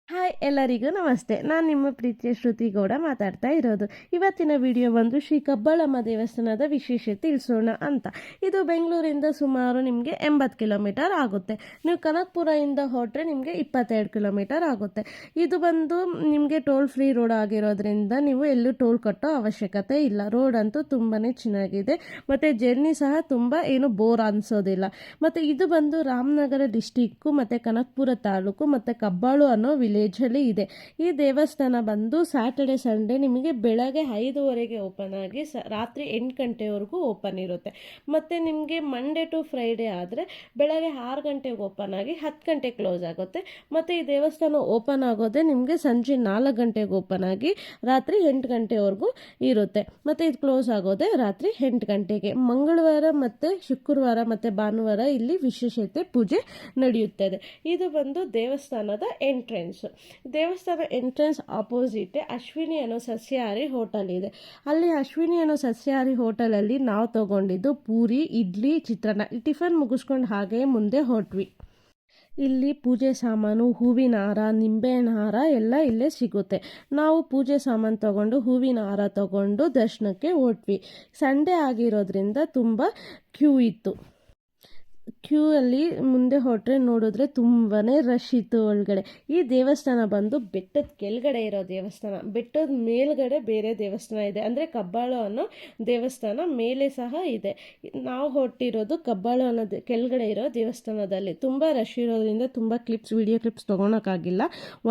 Hi ಎಲ್ಲರಿಗೂ ನಮಸ್ತೆ. ನಾನು ನಿಮ್ಮ ಪ್ರೀತಿಯ ಶ್ರುತಿ ಗೌಡ ಮಾತಾಡ್ತಾ ಇರೋದು. ಇವತ್ತಿನ ವಿಡಿಯೋ ಬಂದು ಶ್ರೀ ಕಬ್ಬಾಳಮ್ಮ ದೇವಸ್ಥಾನದ ವಿಶೇಷತೆ ತಿಳಿಸೋಣ ಅಂತ. ಇದು ಬೆಂಗಳೂರಿಂದ ಸುಮಾರು ನಿಮಗೆ 80 ಕಿಲೋಮೀಟರ್ ಆಗುತ್ತೆ. ನೀವು ಕನಕಪುರದಿಂದ ಹೊರಟ್ರೆ ನಿಮಗೆ 22 ಕಿಲೋಮೀಟರ್ ಆಗುತ್ತೆ. ಇದು ಬಂದು ನಿಮಗೆ ಟೋಲ್ ಫ್ರೀ ರೋಡ್ ಆಗಿರೋದ್ರಿಂದ ನೀವು ಎಲ್ಲೂ ಟೋಲ್ ಕಟ್ಟೋ ಅವಶ್ಯಕತೆ ಇಲ್ಲ. ರೋಡ್ ಅಂತೂ ತುಂಬಾ ಚೆನ್ನಾಗಿದೆ ಮತ್ತು ಜರ್ನಿ ಸಹ ತುಂಬ ಏನು ಬೋರ್ ಅನಿಸೋದಿಲ್ಲ. ಮತ್ತು ಇದು ಬಂದು ರಾಮನಗರ ಡಿಸ್ಟಿಕ್ಕು ಮತ್ತು ಕನಕಪುರ ತಾಲೂಕು ಮತ್ತು ಕಬ್ಬಾಳು ಅನ್ನೋ ವಿಲೇಜಲ್ಲಿ ಇದೆ. ಈ ದೇವಸ್ಥಾನ ಬಂದು ಸ್ಯಾಟರ್ಡೆ ಸಂಡೇ ನಿಮಗೆ ಬೆಳಗ್ಗೆ 5:30ಗೆ ಓಪನ್ ಆಗಿ ರಾತ್ರಿ 8 ಗಂಟೆವರೆಗೂ ಓಪನ್ ಇರುತ್ತೆ. ಮತ್ತು ನಿಮಗೆ ಮಂಡೇ ಟು ಫ್ರೈಡೇ ಆದರೆ ಬೆಳಗ್ಗೆ 6 ಗಂಟೆಗೆ ಓಪನ್ ಆಗಿ 10 ಗಂಟೆ ಕ್ಲೋಸ್ ಆಗುತ್ತೆ. ಮತ್ತು ಈ ದೇವಸ್ಥಾನ ಓಪನ್ ಆಗೋದೇ ನಿಮಗೆ ಸಂಜೆ 4 ಗಂಟೆಗೆ ಓಪನ್ ಆಗಿ ರಾತ್ರಿ 8 ಗಂಟೆವರೆಗೂ ಇರುತ್ತೆ. ಮತ್ತು ಇದು ಕ್ಲೋಸ್ ಆಗೋದೇ ರಾತ್ರಿ 8 ಗಂಟೆಗೆ. ಮಂಗಳವಾರ ಮತ್ತು ಶುಕ್ರವಾರ ಮತ್ತು ಭಾನುವಾರ ಇಲ್ಲಿ ವಿಶೇಷತೆ ಪೂಜೆ ನಡೆಯುತ್ತದೆ. ಇದು ಬಂದು ದೇವಸ್ಥಾನದ ಎಂಟ್ರೆನ್ಸ್. ದೇವಸ್ಥಾನ ಎಂಟ್ರೆನ್ಸ್ ಆಪೋಸಿಟ್ ಅಶ್ವಿನಿ ಅನ್ನೋ ಸಸ್ಯಾಹಾರಿ ಹೋಟೆಲ್ ಇದೆ. ಅಲ್ಲಿ ಅಶ್ವಿನಿ ಅನ್ನೋ ಸಸ್ಯಾಹಾರಿ ಹೋಟೆಲಲ್ಲಿ ನಾವು ತಗೊಂಡಿದ್ದು ಪೂರಿ, ಇಡ್ಲಿ, ಚಿತ್ರಾನ್ನ. ಟಿಫನ್ ಮುಗಿಸ್ಕೊಂಡು ಹಾಗೆ ಮುಂದೆ ಹೊರಟ್ವಿ. ಇಲ್ಲಿ ಪೂಜೆ ಸಾಮಾನು, ಹೂವಿನ ಹಾರ, ನಿಂಬೆಹಣ್ಣು ಹಾರ ಎಲ್ಲ ಇಲ್ಲೇ ಸಿಗುತ್ತೆ. ನಾವು ಪೂಜೆ ಸಾಮಾನು ತಗೊಂಡು ಹೂವಿನ ಹಾರ ತಗೊಂಡು ದರ್ಶನಕ್ಕೆ ಹೊರಟ್ವಿ. ಸಂಡೇ ಆಗಿರೋದ್ರಿಂದ ತುಂಬ ಕ್ಯೂ ಇತ್ತು. ಕ್ಯೂ ಅಲ್ಲಿ ಮುಂದೆ ಹೊರಟ್ರೆ ನೋಡಿದ್ರೆ ತುಂಬಾ ರಶ್ ಇತ್ತು ಒಳಗಡೆ. ಈ ದೇವಸ್ಥಾನ ಬಂದು ಬೆಟ್ಟದ ಕೆಳಗಡೆ ಇರೋ ದೇವಸ್ಥಾನ. ಬೆಟ್ಟದ ಮೇಲ್ಗಡೆ ಬೇರೆ ದೇವಸ್ಥಾನ ಇದೆ, ಅಂದರೆ ಕಬ್ಬಾಳು ಅನ್ನೋ ದೇವಸ್ಥಾನ ಮೇಲೆ ಸಹ ಇದೆ. ನಾವು ಹೊರಟಿರೋದು ಕಬ್ಬಾಳು ಅನ್ನೋ ಕೆಳಗಡೆ ಇರೋ ದೇವಸ್ಥಾನದಲ್ಲಿ. ತುಂಬ ರಶ್ ಇರೋದ್ರಿಂದ ತುಂಬ ವಿಡಿಯೋ ಕ್ಲಿಪ್ಸ್ ತೊಗೊಳಕ್ಕಾಗಿಲ್ಲ.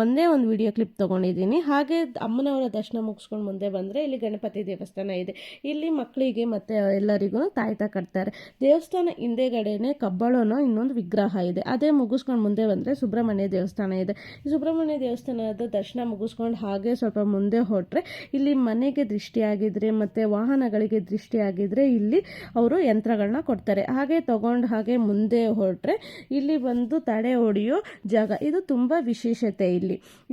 ಒಂದೇ ಒಂದು ವಿಡಿಯೋ ಕ್ಲಿಪ್ ತೊಗೊಂಡಿದ್ದೀನಿ. ಹಾಗೆ ಅಮ್ಮನವರ ದರ್ಶನ ಮುಗಿಸ್ಕೊಂಡು ಮುಂದೆ ಬಂದರೆ ಇಲ್ಲಿ ಗಣಪತಿ ದೇವಸ್ಥಾನ ಇದೆ. ಇಲ್ಲಿ ಮಕ್ಕಳಿಗೆ ಮತ್ತು ಎಲ್ಲರಿಗೂ ತಾಯ್ತ ಕಟ್ತಾರೆ. ದೇವಸ್ಥಾನ ಹಿಂದೆಗಡೆನೆ ಕಬ್ಬಾಳು ಅನ್ನೋ ಇನ್ನೊಂದು ವಿಗ್ರಹ ಇದೆ. ಅದೇ ಮುಗಿಸ್ಕೊಂಡು ಮುಂದೆ ಬಂದರೆ ಸುಬ್ರಹ್ಮಣ್ಯ ದೇವಸ್ಥಾನ ಇದೆ. ಈ ಸುಬ್ರಹ್ಮಣ್ಯ ದೇವಸ್ಥಾನದ ದರ್ಶನ ಮುಗಿಸ್ಕೊಂಡು ಹಾಗೆ ಸ್ವಲ್ಪ ಮುಂದೆ ಹೊರಟ್ರೆ ಇಲ್ಲಿ ಮನೆಗೆ ದೃಷ್ಟಿಯಾಗಿದ್ರೆ ಮತ್ತು ವಾಹನಗಳಿಗೆ ದೃಷ್ಟಿಯಾಗಿದ್ರೆ ಇಲ್ಲಿ ಅವರು ಯಂತ್ರಗಳನ್ನ ಕೊಡ್ತಾರೆ. ಹಾಗೆ ತಗೊಂಡು ಹಾಗೆ ಮುಂದೆ ಹೊರಟ್ರೆ ಇಲ್ಲಿ ಬಂದು ತಡೆ ಹೊಡೆಯೋ ಜಾಗ. ಇದು ತುಂಬ ವಿಶೇಷತೆ.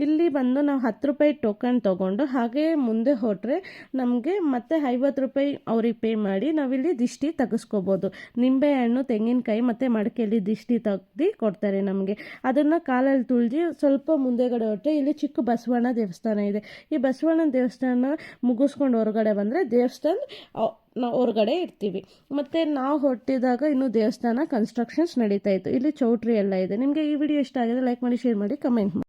ಇಲ್ಲಿ ಬಂದು ನಾವು 10 ರೂಪಾಯಿ ಟೋಕನ್ ತಗೊಂಡು ಹಾಗೆ ಮುಂದೆ ಹೊರಟ್ರೆ ನಮಗೆ ಮತ್ತೆ 50 ರೂಪಾಯಿ ಅವ್ರಿಗೆ ಪೇ ಮಾಡಿ ನಾವಿಲ್ಲಿ ದಿಷ್ಟಿ ತೆಗೆಸ್ಕೋಬೋದು. ನಿಂಬೆಹಣ್ಣು, ತೆಂಗಿನಕಾಯಿ ಮತ್ತು ಮಡಕೆಯಲ್ಲಿ ದಿಷ್ಟಿ ತೆಗ್ದು ಕೊಡ್ತಾರೆ ನಮಗೆ. ಅದನ್ನು ಕಾಲಲ್ಲಿ ತುಳಿದು ಸ್ವಲ್ಪ ಮುಂದೆಗಡೆ ಹೊರಟ್ರೆ ಇಲ್ಲಿ ಚಿಕ್ಕ ಬಸವಣ್ಣ ದೇವಸ್ಥಾನ ಇದೆ. ಈ ಬಸವಣ್ಣ ದೇವಸ್ಥಾನ ಮುಗಿಸ್ಕೊಂಡು ಹೊರಗಡೆ ಬಂದರೆ ದೇವಸ್ಥಾನ ನಾವು ಹೊರಗಡೆ ಇರ್ತೀವಿ. ಮತ್ತು ನಾವು ಹೊರಟಿದಾಗ ಇನ್ನೂ ದೇವಸ್ಥಾನ ಕನ್ಸ್ಟ್ರಕ್ಷನ್ಸ್ ನಡೀತಾ ಇತ್ತು. ಇಲ್ಲಿ ಚೌಟ್ರಿ ಎಲ್ಲ ಇದೆ. ನಿಮಗೆ ಈ ವಿಡಿಯೋ ಇಷ್ಟ ಆಗಿದ್ರೆ ಲೈಕ್ ಮಾಡಿ, ಶೇರ್ ಮಾಡಿ, ಕಮೆಂಟ್ ಮಾಡಿ.